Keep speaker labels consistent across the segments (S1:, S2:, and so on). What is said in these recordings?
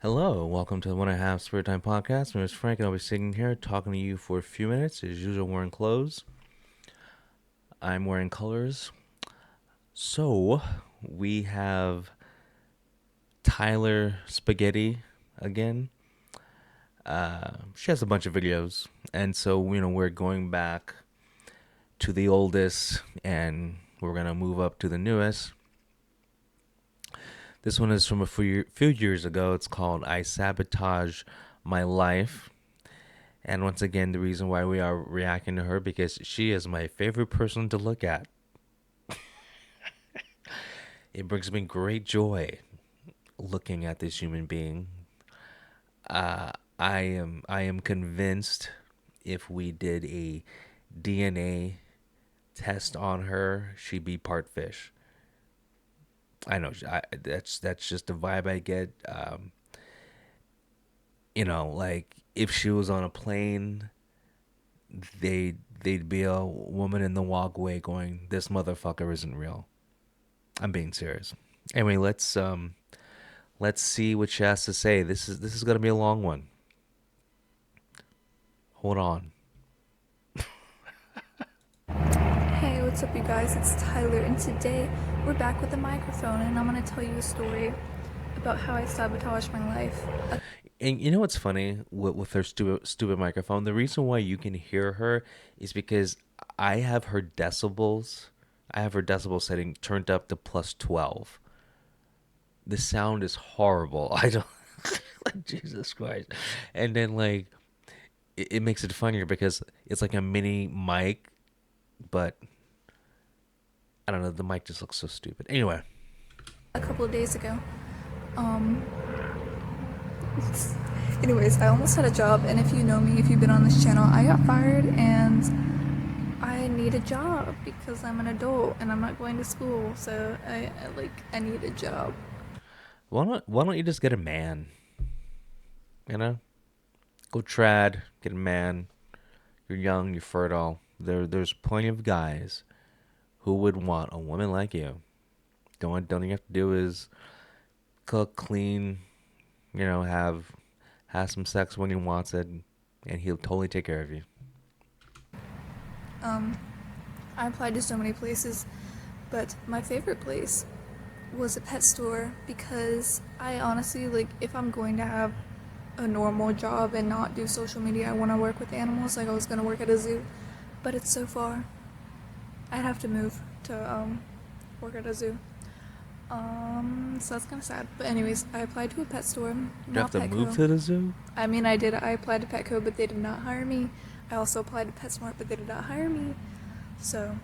S1: Hello, welcome to the One and a Half Spirit Time podcast. My name is Frank, and I'll be sitting here talking to you for a few minutes. As usual, wearing clothes. I'm wearing colors. So, we have Tyler Spaghetti again. She has a bunch of videos, and so we're going back to the oldest, and we're gonna move up to the newest. This one is from a few years ago. It's called "I Sabotage My Life." And once again, the reason why we are reacting to her because she is my favorite person to look at. It brings me great joy looking at this human being. I am convinced if we did a DNA test on her, she'd be part fish. I know that's just the vibe I get. Like if she was on a plane, they'd be a woman in the walkway going, "This motherfucker isn't real." I'm being serious. Anyway, let's see what she has to say. This is gonna be a long one. Hold on.
S2: Hey, what's up, you guys? It's Tyler, and today we're back with a microphone, and I'm gonna tell you a story about how I sabotaged my life.
S1: And you know what's funny with her stupid microphone? The reason why you can hear her is because I have her decibels. I have her decibel setting turned up to plus 12. The sound is horrible. I don't like Jesus Christ. And then like it makes it funnier because it's like a mini mic, but I don't know. The mic just looks so stupid. Anyway,
S2: A couple of days ago. Um, Anyways, I almost had a job, and if you know me, if you've been on this channel, I got fired, and I need a job because I'm an adult and I'm not going to school, so I need a job.
S1: why don't you just get a man? You know, go trad, get a man. You're young, you're fertile. There's plenty of guys who would want a woman like you. Don't you have to do is cook, clean, have some sex when he wants it, and he'll totally take care of you.
S2: Um, I applied to so many places, but my favorite place was a pet store because I honestly, like, if I'm going to have a normal job and not do social media, I want to work with animals. Like, I was going to work at a zoo, but it's so far. I'd have to move to work at a zoo. So that's kind of sad. But anyways, I applied to a pet store,
S1: Do you have
S2: not
S1: to move
S2: Petco.
S1: to the zoo?
S2: I mean, I did. I applied to Petco, but they did not hire me. I also applied to PetSmart, but they did not hire me. So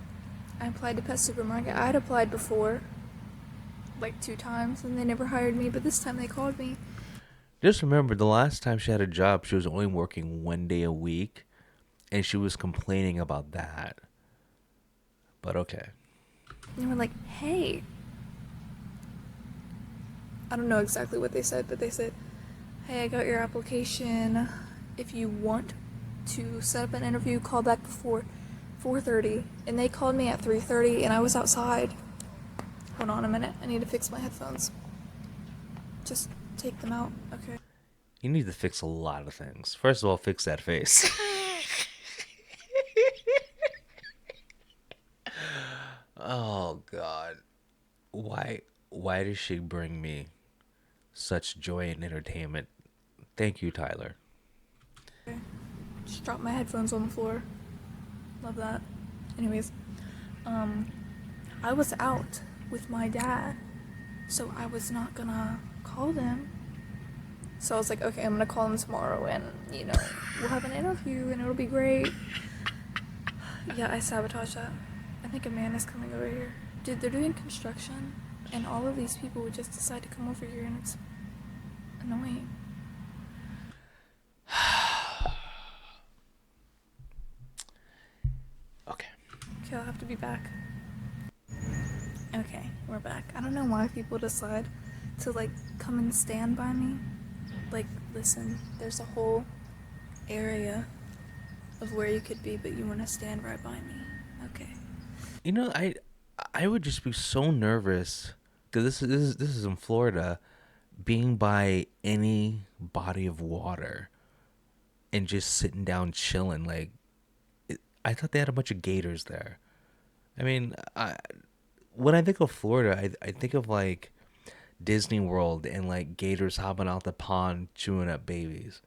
S2: I applied to Pet Supermarket. I had applied before, like 2 times, and they never hired me. But this time they called me.
S1: Just remember, the last time she had a job, she was only working 1 day a week, and she was complaining about that. But okay.
S2: And they were like, "Hey," I don't know exactly what they said, but they said, "Hey, I got your application. If you want to set up an interview, call back before 4:30." And they called me at 3:30, and I was outside. Hold on a minute. I need to fix my headphones. Just take them out. Okay.
S1: You need to fix a lot of things. First of all, fix that face. Oh God. Why why does she bring me such joy and entertainment? Thank you, Tyler.
S2: Okay. Just dropped my headphones on the floor. Love that. Anyways, um, I was out with my dad, so I was not gonna call them. So I was like, okay, I'm gonna call them tomorrow, and we'll have an interview, and it'll be great. Yeah, I sabotaged that. I think a man is coming over here. Dude, they're doing construction, and all of these people would just decide to come over here, and it's annoying.
S1: Okay.
S2: Okay, I'll have to be back. Okay, we're back. I don't know why people decide to, like, come and stand by me. Like, listen, there's a whole area of where you could be, but you want to stand right by me. Okay.
S1: I would just be so nervous because this is in Florida. being by any body of water and just sitting down chilling. Like, I thought they had a bunch of gators there. I mean, when I think of Florida, I think of like Disney World and like gators hopping out the pond chewing up babies.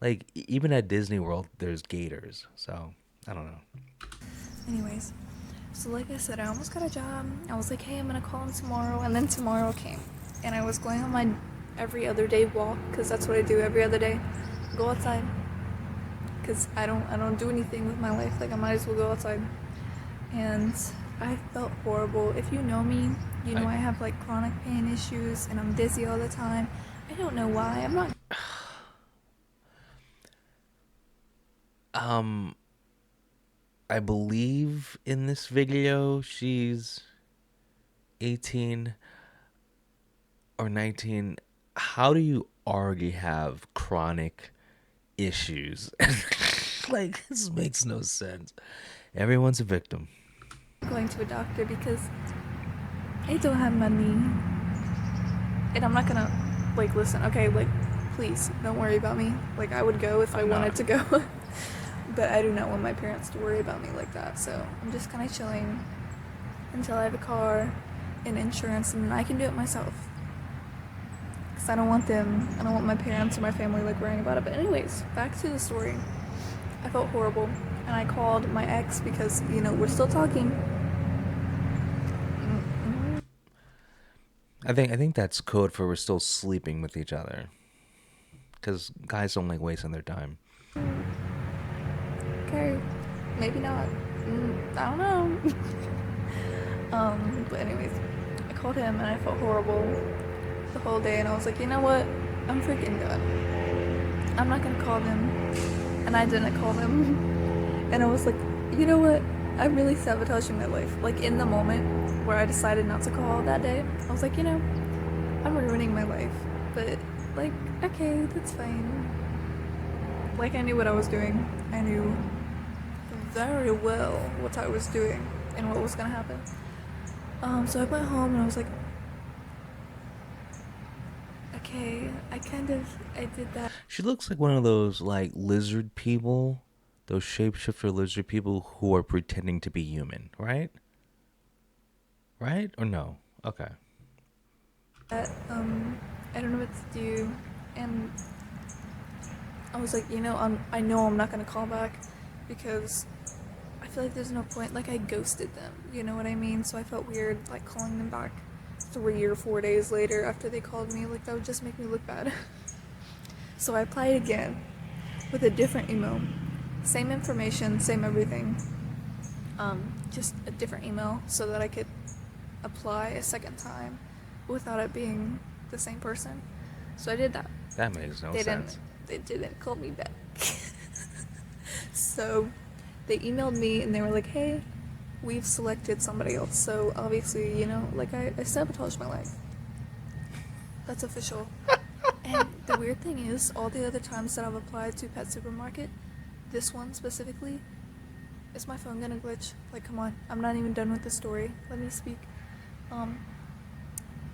S1: Like even at Disney World, there's gators. So I don't know.
S2: Anyways, so like I said, I almost got a job. I was like, hey, I'm gonna call him tomorrow, and then tomorrow came, and I was going on my every other day walk because that's what I do every other day. Go outside because I don't do anything with my life. Like I might as well go outside. And I felt horrible. If you know me, you know
S1: I
S2: I have like chronic pain issues and I'm dizzy all the time. I don't know why. I'm not.
S1: um I believe in this video she's 18 or 19. How do you already have chronic issues? Like this makes no sense. Everyone's a victim.
S2: Going to a doctor because I don't have money. And I'm not gonna, like, listen, okay, like, please don't worry about me. Like, I would go if I
S1: I'm
S2: wanted
S1: not.
S2: to go. But I do not want my parents to worry about me like that. So I'm just kind of chilling until I have a car and insurance and I can do it myself. Because I don't want my parents or my family, like, worrying about it. But, anyways, back to the story. I felt horrible. And I called my ex because, we're still talking.
S1: I think that's code for we're still sleeping with each other. Because guys don't like wasting their time.
S2: Okay, maybe not. I don't know. But anyways, I called him and I felt horrible the whole day, and I was like, you know what? I'm freaking done. I'm not gonna call them, and I didn't call them. And I was like, you know what? I'm really sabotaging my life. Like in the moment where I decided not to call that day, I was like, I'm ruining my life. But like, okay, that's fine. Like I knew what I was doing. I knew very well what I was doing and what was gonna happen. So I went home and I was like, okay, I did that.
S1: She looks like one of those like lizard people, those shapeshifter lizard people who are pretending to be human, right? Right or no? Okay.
S2: I don't know what to do, and I was like, I know I'm not gonna call back because I feel like there's no point. Like I ghosted them, you know what I mean? So I felt weird, like calling them back 3 or 4 days later after they called me. Like that would just make me look bad. So I applied again with a different email, same information, same everything, just a different email so that I could apply a second time without it being the same person. So I did that.
S1: That makes no
S2: They didn't
S1: sense.
S2: they didn't call me back. So they emailed me and they were like, hey, we've selected somebody else. So obviously, like I sabotaged my life. That's official. And the weird thing is, all the other times that I've applied to Pet Supermarket, this one specifically, is my phone gonna glitch? Like, come on, I'm not even done with the story. Let me speak. Um,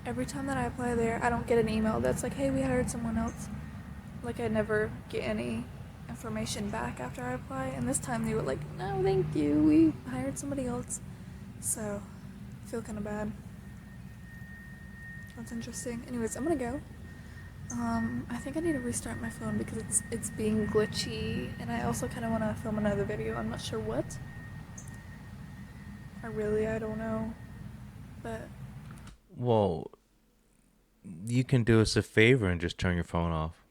S2: every time that I apply there, I don't get an email that's like, hey, we hired someone else. Like, I never get any information back after I apply. And this time they were like, no, thank you, we hired somebody else. So, I feel kind of bad. That's interesting. Anyways, I'm gonna go. I think I need to restart my phone because it's being glitchy, and I also kind of want to film another video. I'm not sure what. I don't know. But
S1: Well, you can do us a favor and just turn your phone off.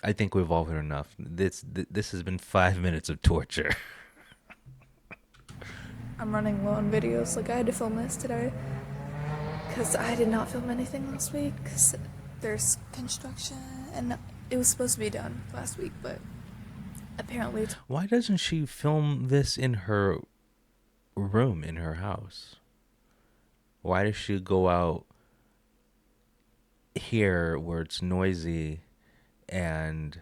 S1: I think we've all heard enough. This has been 5 minutes of torture.
S2: I'm running low on videos. Like, I had to film this today because I did not film anything last week because there's construction, and it was supposed to be done last week, but apparently
S1: Why doesn't she film this in her room in her house? Why does she go out here where it's noisy and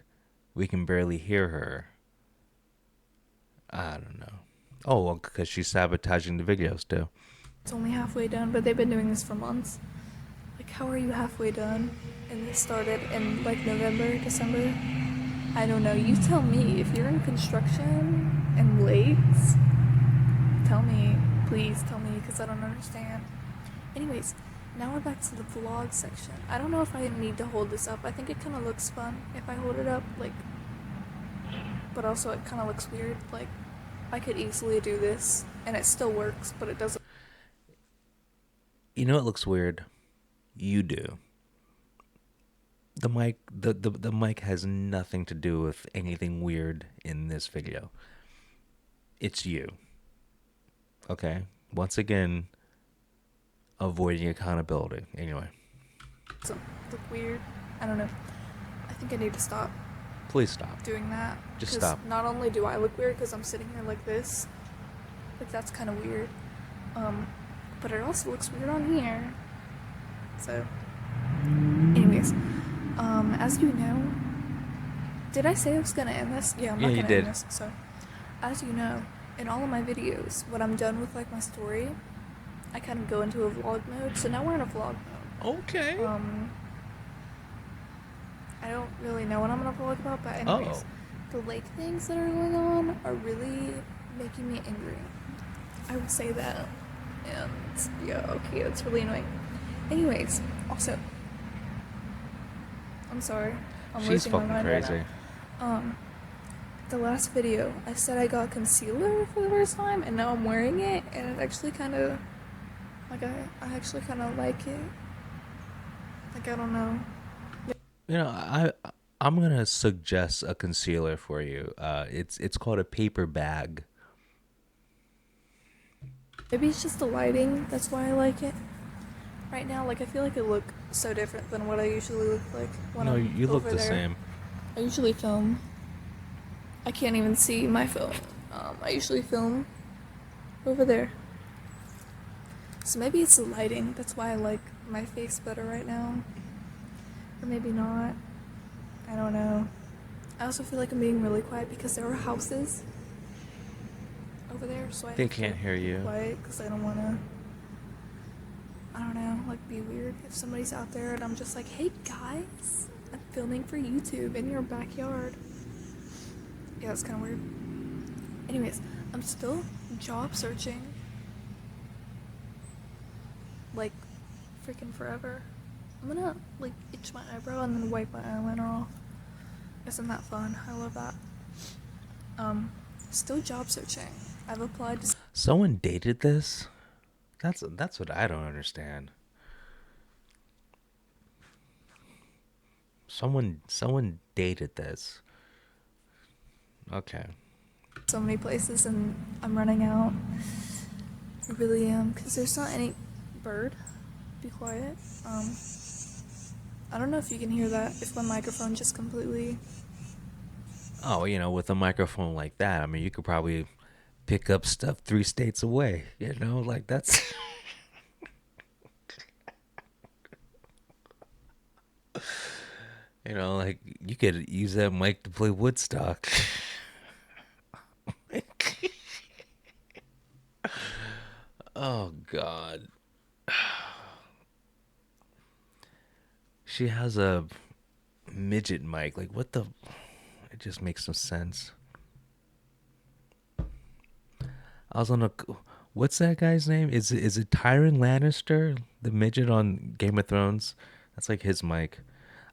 S1: we can barely hear her? I don't know. Oh, well, because she's sabotaging the videos too.
S2: it's only halfway done, but they've been doing this for months. Like, how are you halfway done? And it started in like November, December? I don't know. You tell me. If you're in construction and lakes, tell me. Please tell me, because I don't understand. Anyways, now we're back to the vlog section. I don't know if I need to hold this up. I think it kind of looks fun if I hold it up, like, but also it kind of looks weird. Like, I could easily do this, and it still works, but it doesn't.
S1: You know, it looks weird. You do. The mic has nothing to do with anything weird in this video. It's you. Okay? Once again, avoiding accountability. Anyway,
S2: Doesn't look weird. I don't know. I think I need to stop
S1: please stop.
S2: doing that.
S1: Just
S2: Because
S1: stop.
S2: not only do I look weird because I'm sitting here like this, like that's kind of weird, but it also looks weird on here. So, anyways, as you know, did I say I was gonna end this? Yeah, I'm
S1: Yeah,
S2: not
S1: you
S2: gonna
S1: did.
S2: end this. So, as you know, in all of my videos, when I'm done with like my story, I kind of go into a vlog mode. So now we're in a vlog mode.
S1: Okay.
S2: I don't really know what I'm gonna vlog about, but
S1: Oh.
S2: anyways, the lake things that are going on are really making me angry. I will say that. And yeah, okay, that's really annoying. Anyways, also, I'm sorry. I'm
S1: She's
S2: losing my
S1: fucking
S2: mind right
S1: crazy.
S2: now. The last video, I said I got concealer for the first time, and now I'm wearing it, and it actually kind of, like, I actually kind of like it. Like, I don't know.
S1: You know, I'm gonna suggest a concealer for you. It's called a paper bag.
S2: Maybe it's just the lighting, that's why I like it. Right now, like, I feel like I look so different than what I usually look like when
S1: No,
S2: I'm
S1: you look
S2: over
S1: the
S2: there.
S1: same.
S2: I usually film. I can't even see my phone. I usually film over there. So maybe it's the lighting. That's why I like my face better right now. Or maybe not. I don't know. I also feel like I'm being really quiet because there are houses over there, so I
S1: They
S2: have to
S1: can't hear
S2: be
S1: you.
S2: quiet because I don't want to, I don't know, like be weird if somebody's out there and I'm just like, hey guys, I'm filming for YouTube in your backyard. Yeah, that's kind of weird. Anyways, I'm still job searching. Like, freaking forever. I'm gonna, like, itch my eyebrow and then wipe my eyeliner off. Isn't that fun? I love that. Still job searching. I've applied to.
S1: Someone dated this? That's what I don't understand. Someone dated this. Okay.
S2: So many places and I'm running out. I really am, because there's not any bird. Be quiet. I don't know if you can hear that, if my microphone just completely.
S1: Oh, you know, with a microphone like that, I mean, you could probably pick up stuff 3 states away. You know, like that's. You know, like you could use that mic to play Woodstock. Oh God. She has a midget mic. Like what the? It just makes no sense. I was on a. What's that guy's name? Is it Tyrion Lannister, the midget on Game of Thrones? That's like his mic.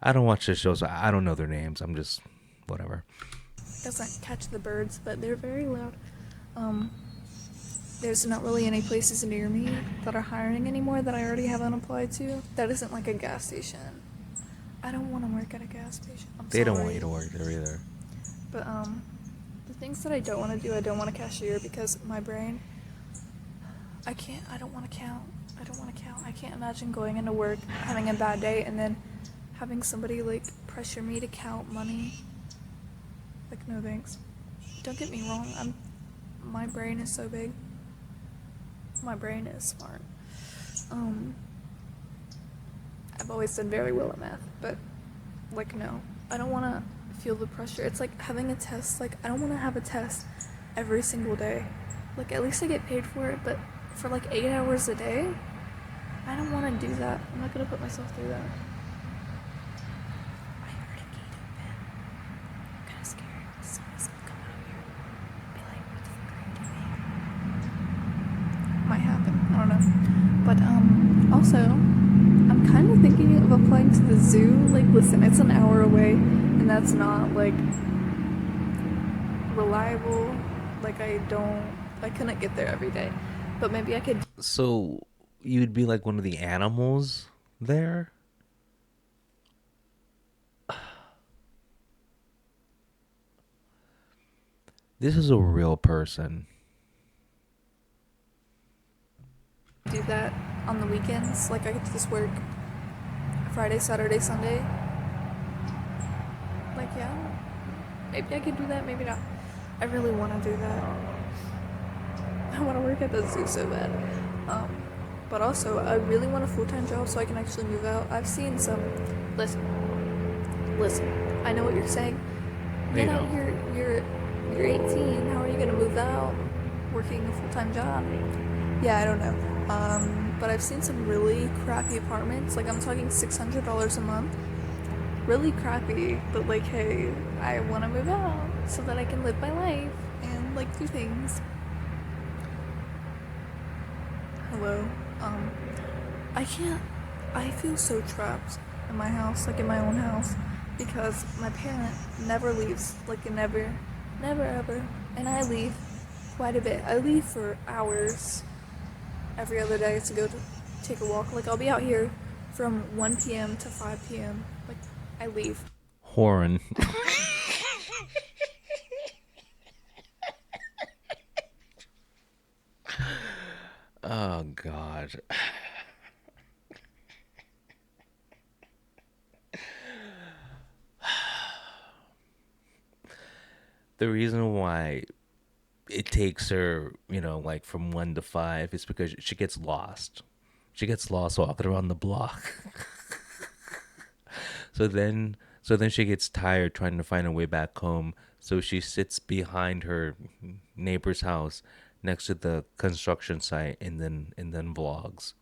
S1: I don't watch the show, so I don't know their names. I'm just whatever.
S2: Doesn't catch the birds, but they're very loud. Um, there's not really any places near me that are hiring anymore that I already haven't applied to. That isn't like a gas station. I don't want to work at a gas station. I'm
S1: They
S2: sorry.
S1: don't want you to work there either.
S2: But the things that I don't want to do, I don't want to cashier because my brain. I don't want to count. I don't want to count. I can't imagine going into work, having a bad day, and then having somebody like pressure me to count money. Like, no thanks. Don't get me wrong. My brain is so big. My brain is smart. I've always done very well at math, but like, no, I don't want to feel the pressure. It's like having a test. Like, I don't want to have a test every single day. Like, at least I get paid for it, but for like 8 hours a day, I don't want to do that. I'm not gonna put myself through that. I heard a gate open. I'm kind of scared. Someone's gonna come out here. Be like, what the fuck are you doing? Might happen. I don't know. But also, I'm kind of thinking of applying to the zoo. Like, listen, it's an hour away, and that's not like reliable. Like, I couldn't get there every day. But maybe I could.
S1: So you'd be like one of the animals there? This is a real person.
S2: Do that on the weekends. Like, I could just work Friday, Saturday, Sunday. Like, yeah, maybe I could do that, maybe not. I really want to do that. I want to work at the zoo so bad. Um, but also, I really want a full-time job so I can actually move out. I've seen some. Listen, listen. I know what you're saying.
S1: You
S2: You know,
S1: know.
S2: you're 18. How are you gonna move out working a full-time job? Yeah, I don't know. But I've seen some really crappy apartments. Like, I'm talking $600 a month. Really crappy, but like, hey, I want to move out so that I can live my life and like do things. Hello. Um, I can't. I feel so trapped in my house, like in my own house, because my parent never leaves. Like, never, never ever. And I leave quite a bit. I leave for hours every other day to go to take a walk. Like, I'll be out here from 1 p.m. to 5 p.m. Like, I leave.
S1: Horn. Oh God. The reason why it takes her, like from 1 to 5 is because she gets lost. She gets lost walking around the block. So then she gets tired trying to find her way back home. So she sits behind her neighbor's house next to the construction site and then vlogs.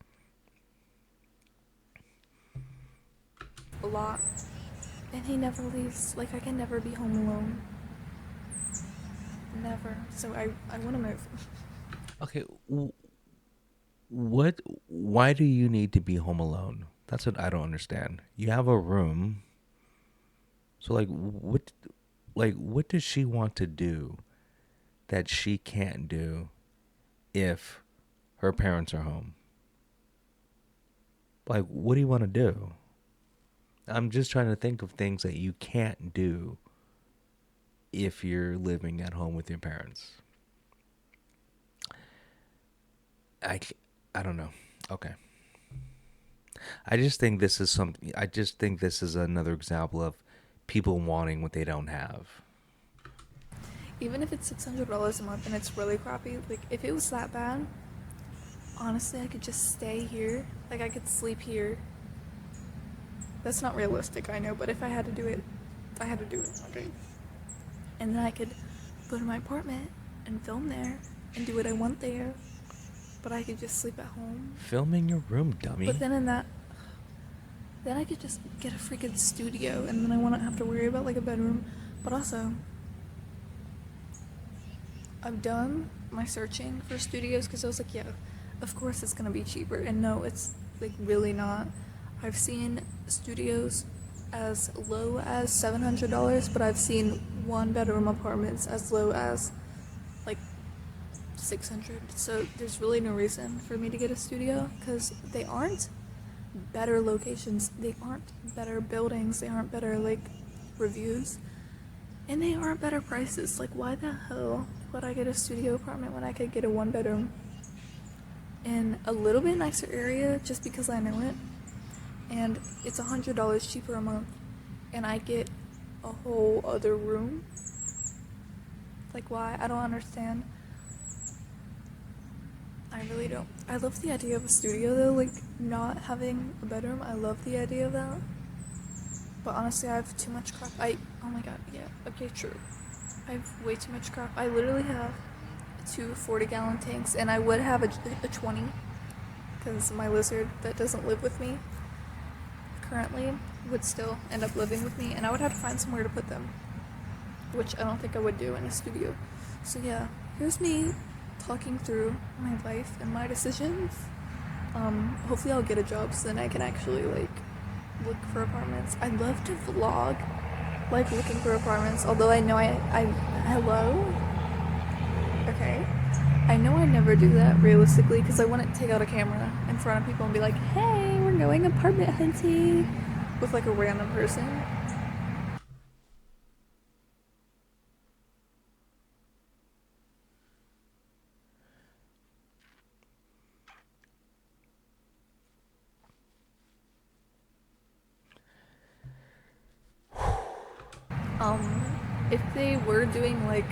S2: A lot. And he never leaves. Like, I can never be home alone. Never. So I want to move.
S1: Okay, what why do you need to be home alone? That's what I don't understand. You have a room. So like what does she want to do that she can't do if her parents are home? Like, what do you want to do? I'm just trying to think of things that you can't do if you're living at home with your parents. I, I don't know. Okay. I just think this is another example of people wanting what they don't have.
S2: Even if it's $600 a month and it's really crappy, like, if it was that bad, honestly, I could just stay here. Like, I could sleep here. That's not realistic, I know, but if I had to do it, I had to do it. Okay. And then I could go to my apartment and film there and do what I want there. But I could just sleep at home.
S1: Film in your room,
S2: But
S1: dummy.
S2: then I could just get a freaking studio, and then I wouldn't have to worry about like a bedroom. But also, I've done my searching for studios because I was like, yeah, of course it's gonna be cheaper. And no, it's like really not. I've seen studios as low as $700, but I've seen one bedroom apartments as low as like 600. So there's really no reason for me to get a studio because they aren't better locations, they aren't better buildings, they aren't better like reviews, and they aren't better prices. Like, why the hell would I get a studio apartment when I could get a one bedroom in a little bit nicer area just because I know it? And it's $100 cheaper a month, and I get a whole other room. Like, why? I don't understand. I really don't. I love the idea of a studio though, like not having a bedroom. I love the idea of that. But honestly, I have too much crap. Oh my god, yeah, okay, true. I have way too much crap. I literally have two 40-gallon tanks, and I would have a 20 because my lizard that doesn't live with me currently would still end up living with me, and I would have to find somewhere to put them, which I don't think I would do in a studio. So yeah, here's me talking through my life and my decisions. Hopefully I'll get a job so then I can actually like look for apartments. I'd love to vlog like looking for apartments, although I know I hello? Okay. I know I never do that realistically because I wouldn't take out a camera in front of people and be like, hey, we're going apartment hunting with like a random person. If they were doing like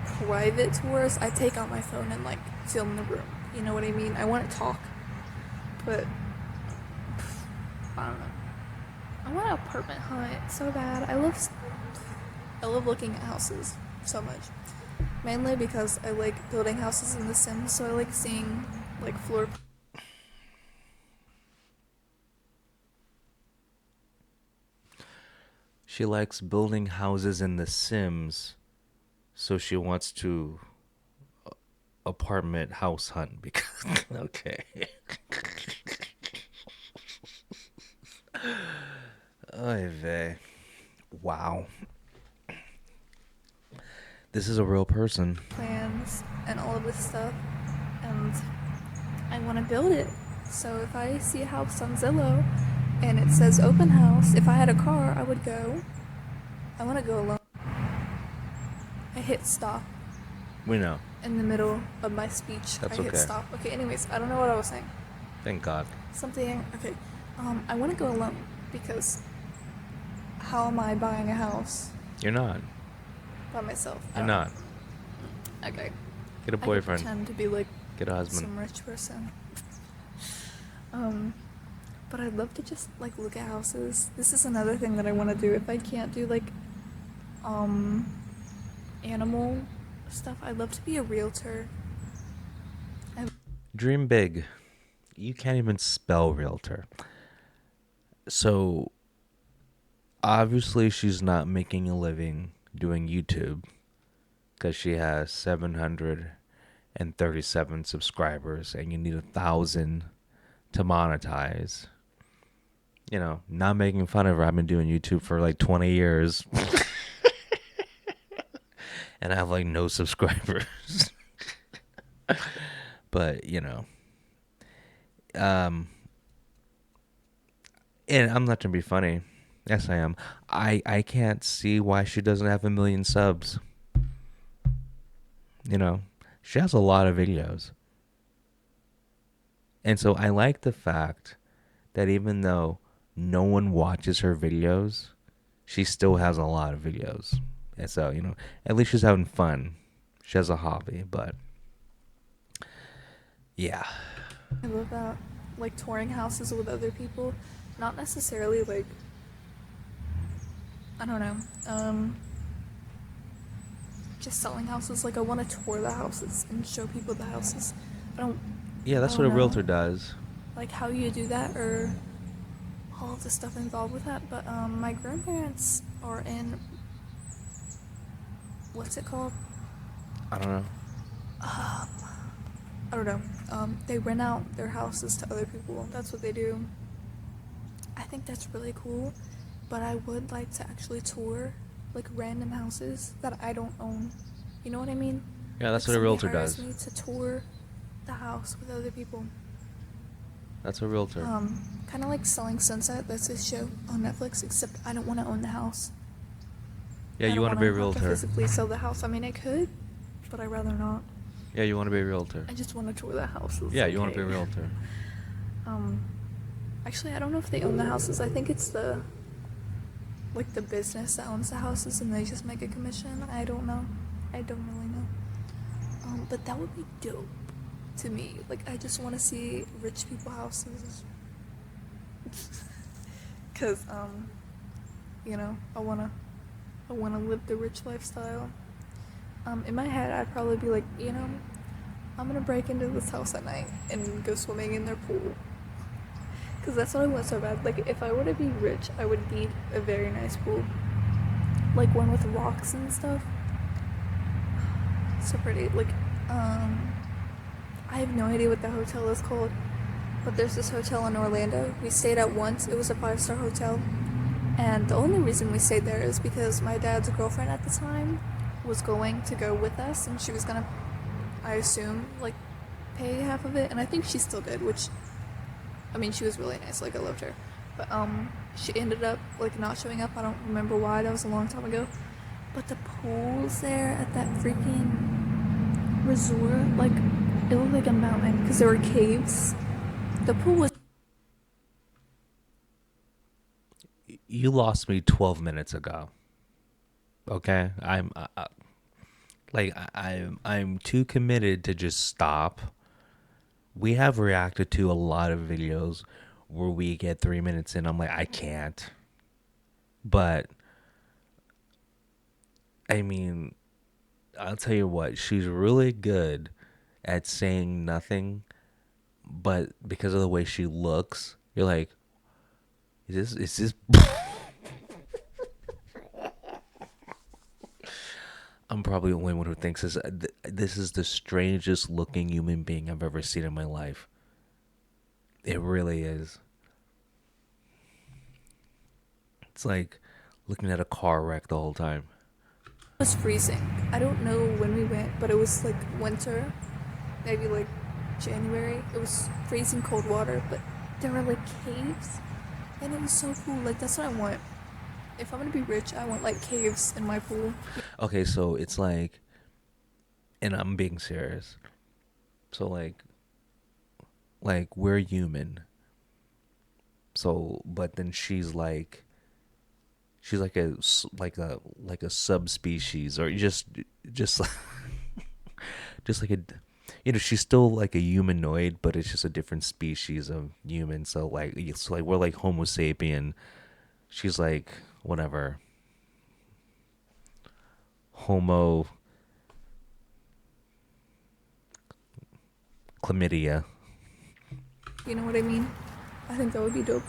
S2: private tours, I'd take out my phone and like film the room. You know what I mean? I want to talk, but I don't know. I want an apartment hunt so bad. I love looking at houses so much. Mainly because I like building houses in The Sims, so I like seeing like floor.
S1: She likes building houses in The Sims, so she wants to apartment house hunt because okay. Oy vey. Wow. This is a real person.
S2: Plans and all of this stuff, and I want to build it. So if I see a house on Zillow and it says open house, if I had a car, I would go. I want to go alone. I hit stop
S1: We know.
S2: in the middle of my speech.
S1: That's
S2: I hit
S1: okay.
S2: stop. Okay, anyways, I don't know what I was saying.
S1: Thank God.
S2: Something, okay. I want to go alone because how am I buying a house
S1: You're not.
S2: by myself? I
S1: You're
S2: don't
S1: not.
S2: know. Okay.
S1: Get a
S2: I could
S1: boyfriend.
S2: pretend to be like
S1: Get a husband.
S2: some rich person. But I'd love to just like look at houses. This is another thing that I want to do. If I can't do like animal stuff, I'd love to be a realtor.
S1: Dream big. You can't even spell realtor. So obviously she's not making a living doing YouTube because she has 737 subscribers and you need 1,000 to monetize. You know, not making fun of her. I've been doing YouTube for like 20 years. And I have like no subscribers. But, you know. And I'm not gonna be funny. Yes, I am. I can't see why she doesn't have 1 million subs. You know, she has a lot of videos. And so I like the fact that even though no one watches her videos, she still has a lot of videos. And so, you know, at least she's having fun. She has a hobby, but yeah.
S2: I love that. Like touring houses with other people. Not necessarily like, I don't know, just selling houses. Like I want to tour the houses and show people the houses. I don't.
S1: Yeah, that's
S2: I
S1: what a
S2: don't know,
S1: realtor does.
S2: like how you do that or all of the stuff involved with that. But my grandparents are in. What's it called?
S1: I don't know.
S2: I don't know. They rent out their houses to other people. That's what they do. I think that's really cool, but I would like to actually tour like random houses that I don't own. You know what I mean?
S1: Yeah, that's
S2: Like
S1: what a realtor
S2: somebody hires
S1: does.
S2: me to tour the house with other people.
S1: That's a realtor.
S2: Kind of like Selling Sunset. That's a show on Netflix, except I don't want to own the house.
S1: Yeah,
S2: I
S1: you
S2: don't
S1: want to be a
S2: have to
S1: realtor.
S2: physically sell the house. I mean, I could, but I'd rather not.
S1: Yeah, you want to be a realtor.
S2: I just want to tour the houses.
S1: Yeah, you want to
S2: okay?
S1: be a realtor.
S2: Actually, I don't know if they own the houses. I think it's the business that owns the houses, and they just make a commission. I don't know. I don't really know. But that would be dope to me. Like, I just want to see rich people houses. Cause you know, I wanna live the rich lifestyle. In my head, I'd probably be like, you know, I'm gonna break into this house at night and go swimming in their pool. Because that's what I want so bad. Like, if I were to be rich, I would need a very nice pool. Like one with rocks and stuff. So pretty. Like, I have no idea what the hotel is called. But there's this hotel in Orlando. We stayed at once. It was a 5-star hotel. And the only reason we stayed there is because my dad's girlfriend at the time was going to go with us, and she was gonna, I assume, like, pay half of it. And I think she still did, which, I mean, she was really nice. Like, I loved her. But she ended up like not showing up. I don't remember why. That was a long time ago. But the pools there at that freaking resort, like, it looked like a mountain because there were caves. The pool was.
S1: You lost me 12 minutes ago. Okay, I'm too committed to just stop. We have reacted to a lot of videos where we get 3 minutes in. I'm like, I can't. But I mean, I'll tell you what, she's really good at saying nothing, but because of the way she looks, you're like, is this I'm probably the only one who thinks this is the strangest looking human being I've ever seen in my life. It really is. It's like looking at a car wreck the whole time.
S2: Was freezing. I don't know when we went, but it was like winter, maybe like January. It was freezing cold water, but there were like caves, and it was so cool. Like, that's what I want. If I'm gonna be rich, I want like caves in my pool.
S1: Okay, so it's like, and I'm being serious. So like we're human. So, but then she's like a subspecies, or just just like a, she's still like a humanoid, but it's just a different species of human. So like we're like Homo sapien. She's like whatever, Homo chlamydia.
S2: You know what I mean? I think that would be dope.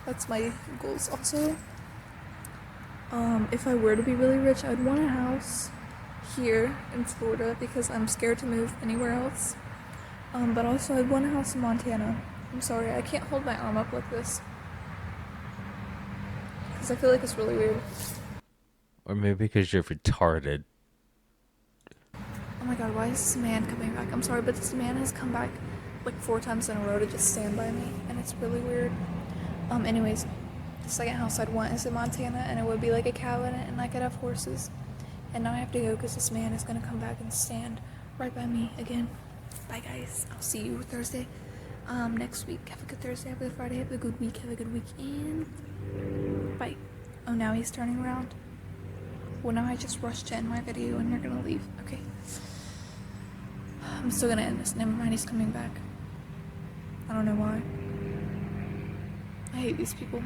S2: That's my goals also. If I were to be really rich, I'd want a house here in Florida because I'm scared to move anywhere else. But also I'd want a house in Montana. I'm sorry, I can't hold my arm up like this because I feel like it's really weird.
S1: Or maybe because you're retarded.
S2: Oh my god, why is this man coming back? I'm sorry, but this man has come back like 4 times in a row to just stand by me, and it's really weird. Anyways, the second house I'd want is in Montana, and it would be like a cabin, and I could have horses. And now I have to go because this man is gonna come back and stand right by me again. Bye, guys. I'll see you Thursday. Next week. Have a good Thursday. Have a good Friday. Have a good week. Have a good weekend. Bye. Oh, now he's turning around. Well, now I just rushed to end my video, and you're gonna leave. Okay. I'm still gonna end this. Never mind. He's coming back. I don't know why. I hate these people.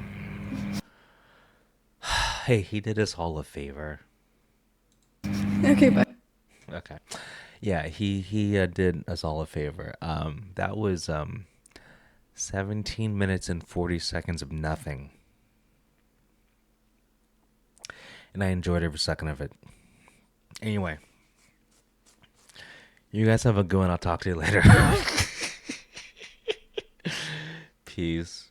S1: Hey, he did us all a favor.
S2: Okay, bye.
S1: Okay. Yeah, he did us all a favor. That was 17 minutes and 40 seconds of nothing. And I enjoyed every second of it. Anyway, you guys have a good one. I'll talk to you later. Peace.